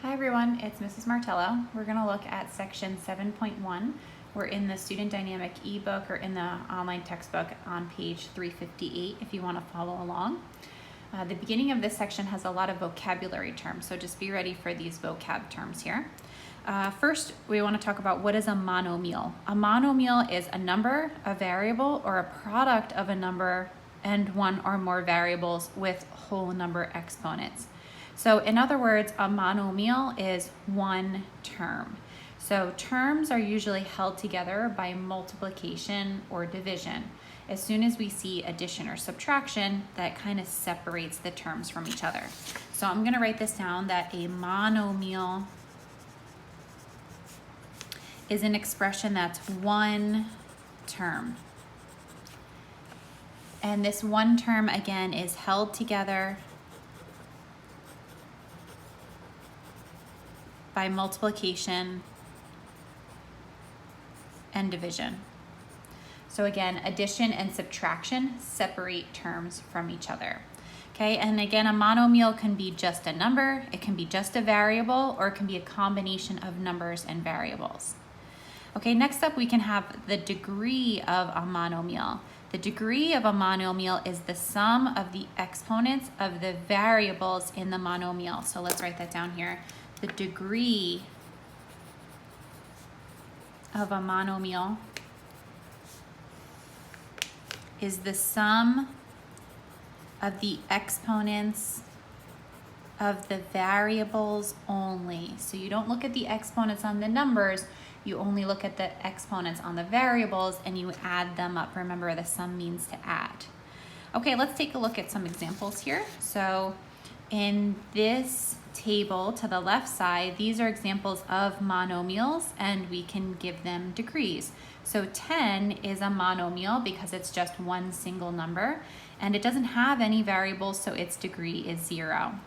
Hi everyone, it's Mrs. Martello. We're going to look at section 7.1. We're in the Student Dynamic ebook or in the online textbook on page 358 if you want to follow along. The beginning of this section has a lot of vocabulary terms, so just be ready for these vocab terms here. First, we want to talk about what is a monomial. A monomial is a number, a variable, or a product of a number and one or more variables with whole number exponents. So in other words, a monomial is one term. So terms are usually held together by multiplication or division. As soon as we see addition or subtraction, that kind of separates the terms from each other. So I'm going to write this down that a monomial is an expression that's one term. And this one term, again, is held together by multiplication and division. So again, addition and subtraction separate terms from each other. Okay, and again, a monomial can be just a number, it can be just a variable, or it can be a combination of numbers and variables. Okay, next up we can have the degree of a monomial. The degree of a monomial is the sum of the exponents of the variables in the monomial. So let's write that down here. The degree of a monomial is the sum of the exponents of the variables only. So you don't look at the exponents on the numbers, you only look at the exponents on the variables and you add them up. Remember, the sum means to add. Okay, let's take a look at some examples here. So in this table to the left side, these are examples of monomials and we can give them degrees. So 10 is a monomial because it's just one single number and it doesn't have any variables, so its degree is 0.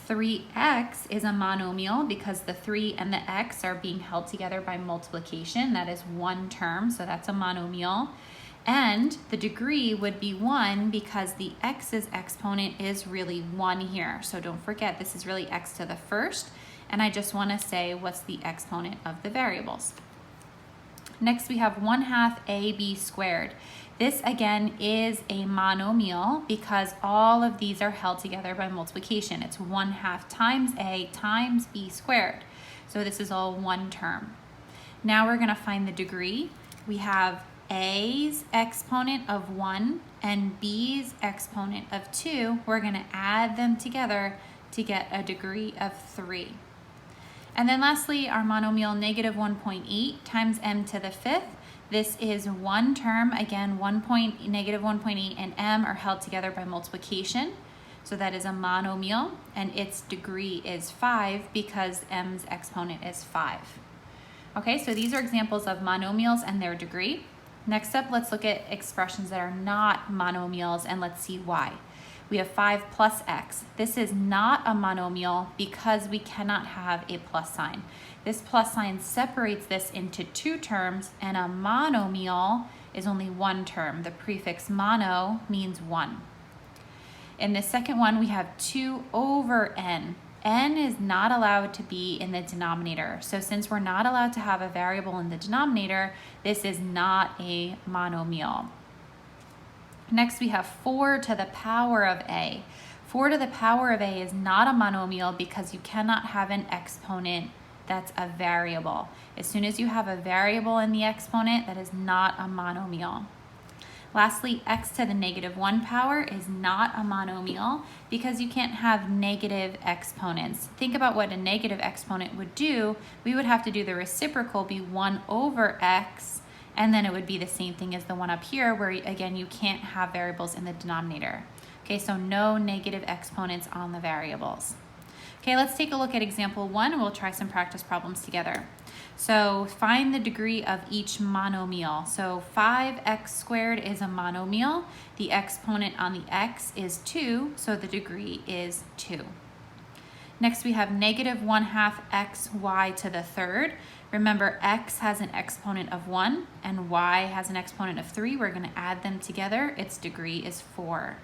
3x is a monomial because the 3 and the x are being held together by multiplication. That is one term, so that's a monomial. And the degree would be 1 because the x's exponent is really 1 here. So don't forget, this is really x to the first, and I just want to say what's the exponent of the variables. Next we have 1/2 ab squared. This again is a monomial because all of these are held together by multiplication. It's 1/2 times a times b squared. So this is all one term. Now we're going to find the degree. We have a's exponent of 1 and b's exponent of 2. We're going to add them together to get a degree of 3. And then lastly, our monomial -1.8 times m to the 5th. This is one term, again, -1.8 and m are held together by multiplication. So that is a monomial, and its degree is 5 because m's exponent is 5. Okay, so these are examples of monomials and their degree. Next up, let's look at expressions that are not monomials and let's see why. We have 5 plus x. This is not a monomial because we cannot have a plus sign. This plus sign separates this into two terms, and a monomial is only one term. The prefix mono means one. In the second one, we have 2 over n. N is not allowed to be in the denominator. So since we're not allowed to have a variable in the denominator, this is not a monomial. Next, we have 4 to the power of a. 4 to the power of a is not a monomial because you cannot have an exponent that's a variable. As soon as you have a variable in the exponent, that is not a monomial. Lastly, x to the -1 power is not a monomial because you can't have negative exponents. Think about what a negative exponent would do. We would have to do the reciprocal, be 1 over x, and then it would be the same thing as the one up here where, again, you can't have variables in the denominator. Okay, so no negative exponents on the variables. Okay, let's take a look at example 1 and we'll try some practice problems together. So find the degree of each monomial. So 5x squared is a monomial. The exponent on the x is 2, so the degree is 2. Next we have -1/2 xy to the 3rd. Remember, x has an exponent of 1 and y has an exponent of 3. We're going to add them together. Its degree is 4.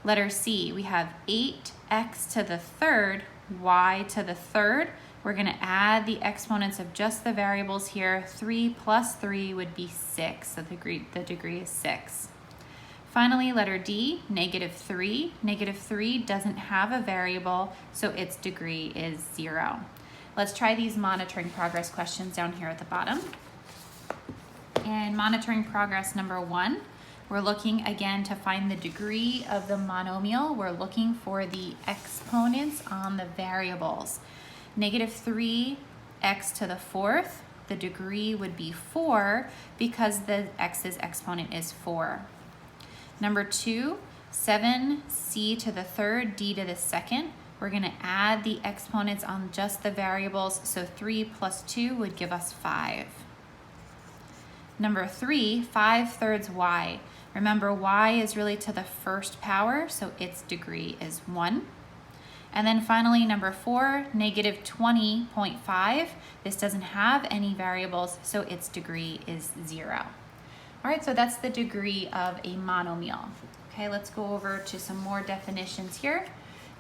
Letter C, we have 8x to the 3rd. y to the third. We're going to add the exponents of just the variables here. 3 plus 3 would be 6, so the degree is 6. Finally, letter D, -3. -3 doesn't have a variable, so its degree is 0. Let's try these monitoring progress questions down here at the bottom. And monitoring progress number 1, we're looking again to find the degree of the monomial. We're looking for the exponents on the variables. -3x to the fourth, the degree would be 4 because the x's exponent is 4. Number 2, 7c to the third, d to the second. We're going to add the exponents on just the variables, so 3 plus 2 would give us 5. Number 3, 5/3 y. Remember, y is really to the first power, so its degree is 1. And then finally, number 4, -20.5. This doesn't have any variables, so its degree is 0. All right, so that's the degree of a monomial. Okay, let's go over to some more definitions here.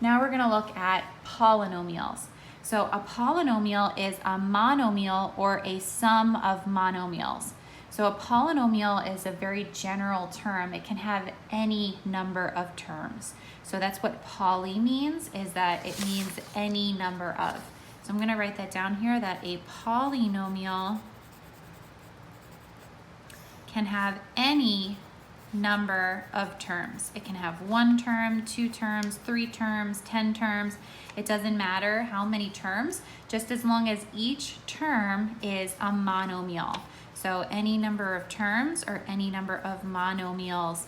Now we're gonna look at polynomials. So a polynomial is a monomial or a sum of monomials. So a polynomial is a very general term. It can have any number of terms. So that's what poly means, is that it means any number of. So I'm gonna write that down here, that a polynomial can have any number of terms. It can have 1 term, 2 terms, 3 terms, 10 terms. It doesn't matter how many terms, just as long as each term is a monomial. So any number of terms or any number of monomials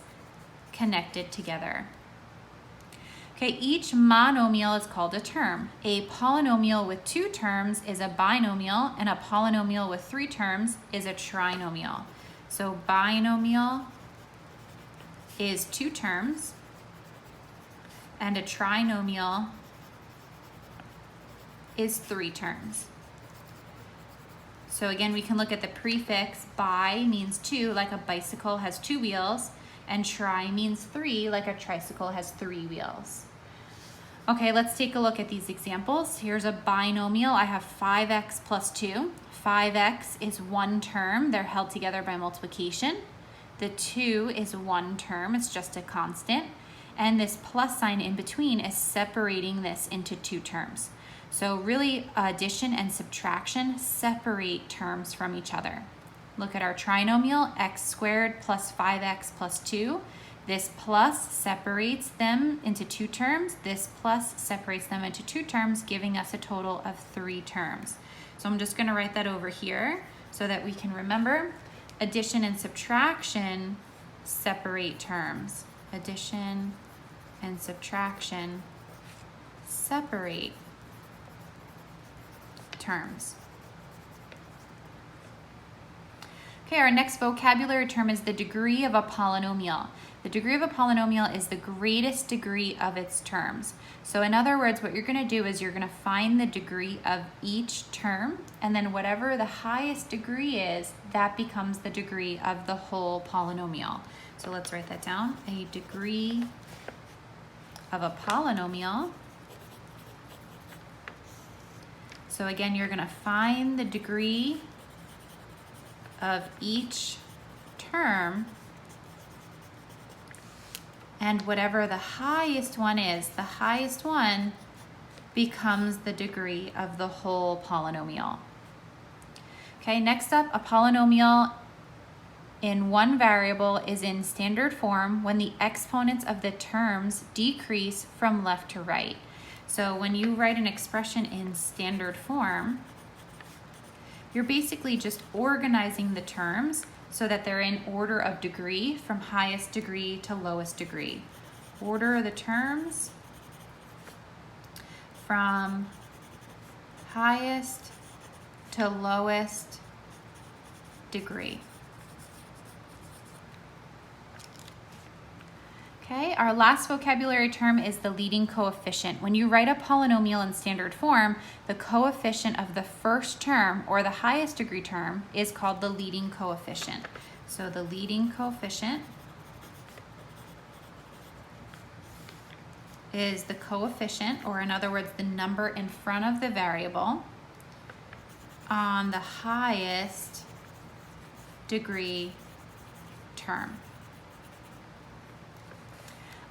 connected together. Okay, each monomial is called a term. A polynomial with 2 terms is a binomial, and a polynomial with 3 terms is a trinomial. So binomial is 2 terms, and a trinomial is 3 terms. So again, we can look at the prefix. Bi means 2, like a bicycle has 2 wheels, and tri means 3, like a tricycle has 3 wheels. Okay, let's take a look at these examples. Here's a binomial. I have 5x plus 2. 5x is 1 term. They're held together by multiplication. The 2 is 1 term. It's just a constant. And this plus sign in between is separating this into 2 terms. So really, addition and subtraction separate terms from each other. Look at our trinomial, x squared plus 5x plus 2. This plus separates them into 2 terms. This plus separates them into 2 terms, giving us a total of 3 terms. So I'm just going to write that over here so that we can remember. Addition and subtraction separate terms. Addition and subtraction separate terms. Okay, our next vocabulary term is the degree of a polynomial. The degree of a polynomial is the greatest degree of its terms. So in other words, what you're going to do is you're going to find the degree of each term, and then whatever the highest degree is, that becomes the degree of the whole polynomial. So let's write that down. A degree of a polynomial. So again, you're going to find the degree of each term, and whatever the highest one is, the highest one becomes the degree of the whole polynomial. Okay, next up, a polynomial in one variable is in standard form when the exponents of the terms decrease from left to right. So when you write an expression in standard form, you're basically just organizing the terms so that they're in order of degree from highest degree to lowest degree. Order of the terms from highest to lowest degree. Okay, our last vocabulary term is the leading coefficient. When you write a polynomial in standard form, the coefficient of the first term, or the highest degree term, is called the leading coefficient. So the leading coefficient is the coefficient, or in other words, the number in front of the variable on the highest degree term.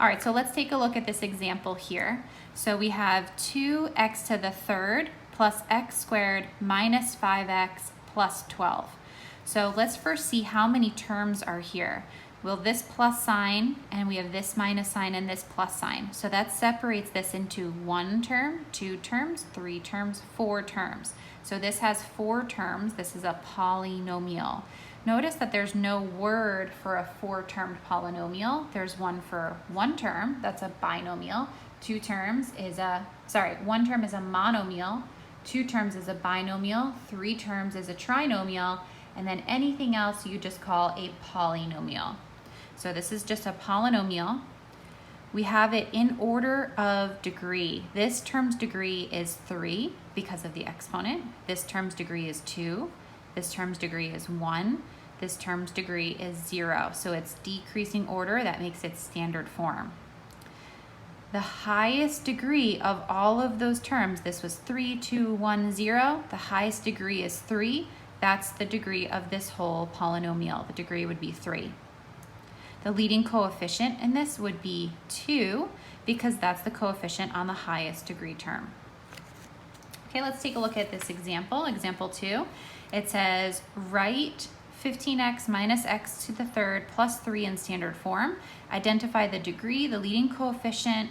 All right, so let's take a look at this example here. So we have 2x to the third plus x squared minus 5x plus 12. So let's first see how many terms are here. Well, this plus sign, and we have this minus sign and this plus sign. So that separates this into 1 term, 2 terms, 3 terms, 4 terms. So this has 4 terms. This is a polynomial. Notice that there's no word for a 4-termed polynomial. There's one for 1 term, that's a binomial. 1 term is a monomial. 2 terms is a binomial. 3 terms is a trinomial. And then anything else you just call a polynomial. So this is just a polynomial. We have it in order of degree. This term's degree is 3 because of the exponent. This term's degree is 2. This term's degree is 1. This term's degree is 0. So it's decreasing order. That makes it standard form. The highest degree of all of those terms, this was 3, 2, 1, 0. The highest degree is 3. That's the degree of this whole polynomial. The degree would be 3. The leading coefficient in this would be 2 because that's the coefficient on the highest degree term. Okay, let's take a look at this example. Example 2. It says, write 15x minus x to the third plus 3 in standard form. Identify the degree, the leading coefficient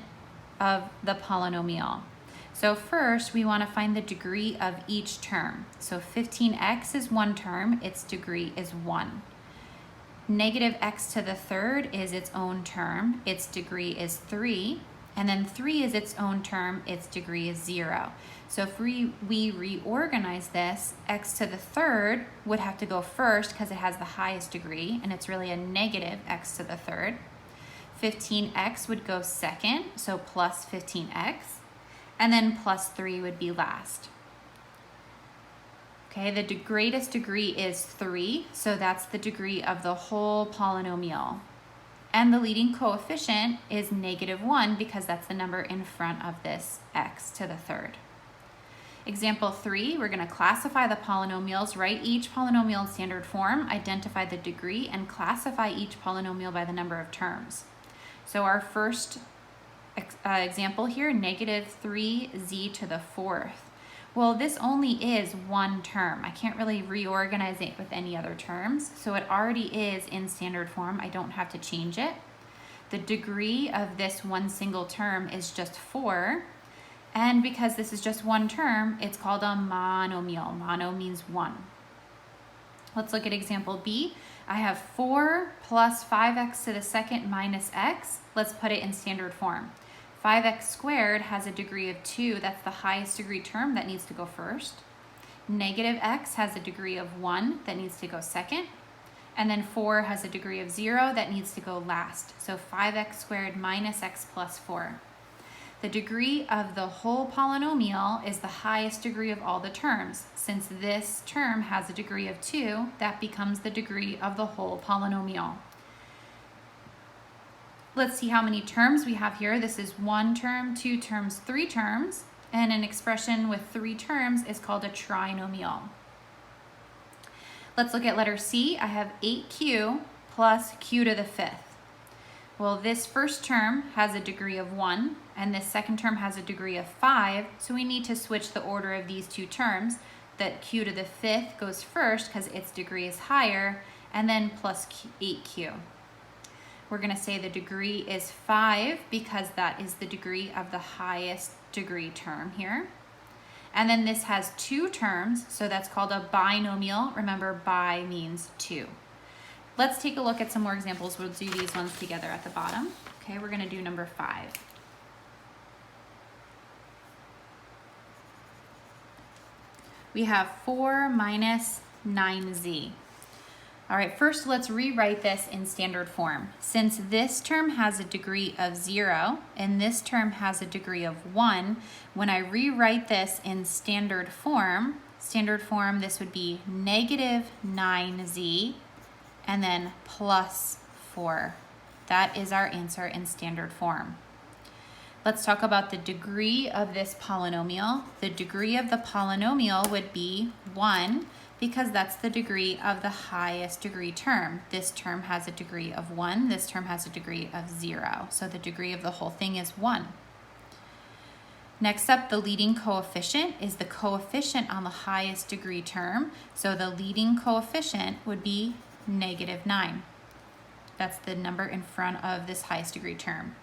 of the polynomial. So first, we want to find the degree of each term. So 15x is 1 term, its degree is 1. Negative x to the third is its own term, its degree is 3. And then 3 is its own term, its degree is 0. So if we reorganize this, x to the third would have to go first because it has the highest degree, and it's really a negative x to the third. 15x would go second, so plus 15x. And then plus 3 would be last. Okay, the greatest degree is 3, so that's the degree of the whole polynomial. And the leading coefficient is -1 because that's the number in front of this x to the third. Example 3, we're going to classify the polynomials, write each polynomial in standard form, identify the degree, and classify each polynomial by the number of terms. So our first example here, -3z to the fourth. Well, this only is 1 term. I can't really reorganize it with any other terms, so it already is in standard form. I don't have to change it. The degree of this one single term is just 4, and because this is just 1 term, it's called a monomial. Mono means 1. Let's look at example B. I have 4 plus 5x to the second minus x. Let's put it in standard form. 5x squared has a degree of 2. That's the highest degree term that needs to go first. Negative x has a degree of 1 that needs to go second. And then 4 has a degree of 0 that needs to go last. So 5x squared minus x plus 4. The degree of the whole polynomial is the highest degree of all the terms. Since this term has a degree of 2, that becomes the degree of the whole polynomial. Let's see how many terms we have here. This is 1 term, 2 terms, 3 terms, and an expression with 3 terms is called a trinomial. Let's look at letter C. I have 8q plus q to the 5th. Well, this first term has a degree of 1, and this second term has a degree of 5, so we need to switch the order of these 2 terms. That q to the 5th goes first because its degree is higher, and then plus 8q. We're going to say the degree is 5 because that is the degree of the highest degree term here. And then this has 2 terms, so that's called a binomial. Remember, bi means 2. Let's take a look at some more examples. We'll do these ones together at the bottom. Okay, we're going to do number 5. We have 4 minus 9z. All right, first let's rewrite this in standard form. Since this term has a degree of 0 and this term has a degree of 1, when I rewrite this in standard form, this would be -9z and then plus 4. That is our answer in standard form. Let's talk about the degree of this polynomial. The degree of the polynomial would be 1 because that's the degree of the highest degree term. This term has a degree of 1, this term has a degree of 0. So the degree of the whole thing is 1. Next up, the leading coefficient is the coefficient on the highest degree term. So the leading coefficient would be -9. That's the number in front of this highest degree term.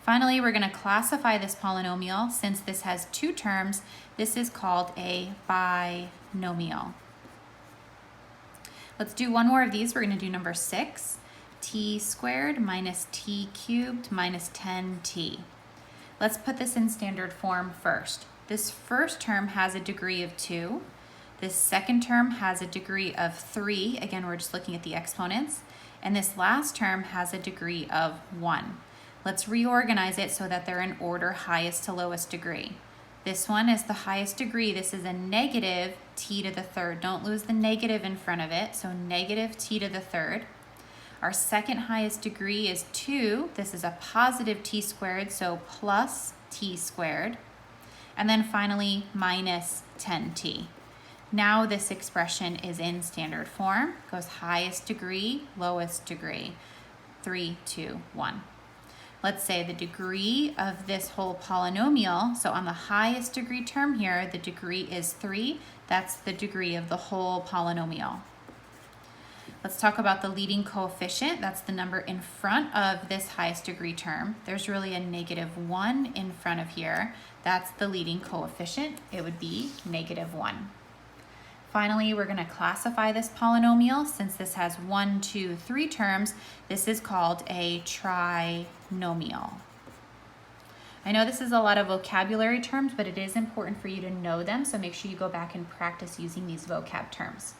Finally, we're going to classify this polynomial. Since this has 2 terms, this is called a binomial. Let's do one more of these. We're going to do number 6, t squared minus t cubed minus 10t. Let's put this in standard form first. This first term has a degree of 2. This second term has a degree of 3. Again, we're just looking at the exponents. And this last term has a degree of 1. Let's reorganize it so that they're in order highest to lowest degree. This one is the highest degree. This is a negative t to the third. Don't lose the negative in front of it. So negative t to the third. Our second highest degree is 2. This is a positive t squared, so plus t squared. And then finally, minus 10t. Now this expression is in standard form. Goes highest degree, lowest degree. 3, 2, 1. Let's say the degree of this whole polynomial, so on the highest degree term here, the degree is 3. That's the degree of the whole polynomial. Let's talk about the leading coefficient. That's the number in front of this highest degree term. There's really a -1 in front of here. That's the leading coefficient. It would be -1. Finally, we're going to classify this polynomial. Since this has 1, 2, 3 terms, this is called a trinomial. I know this is a lot of vocabulary terms, but it is important for you to know them, so make sure you go back and practice using these vocab terms.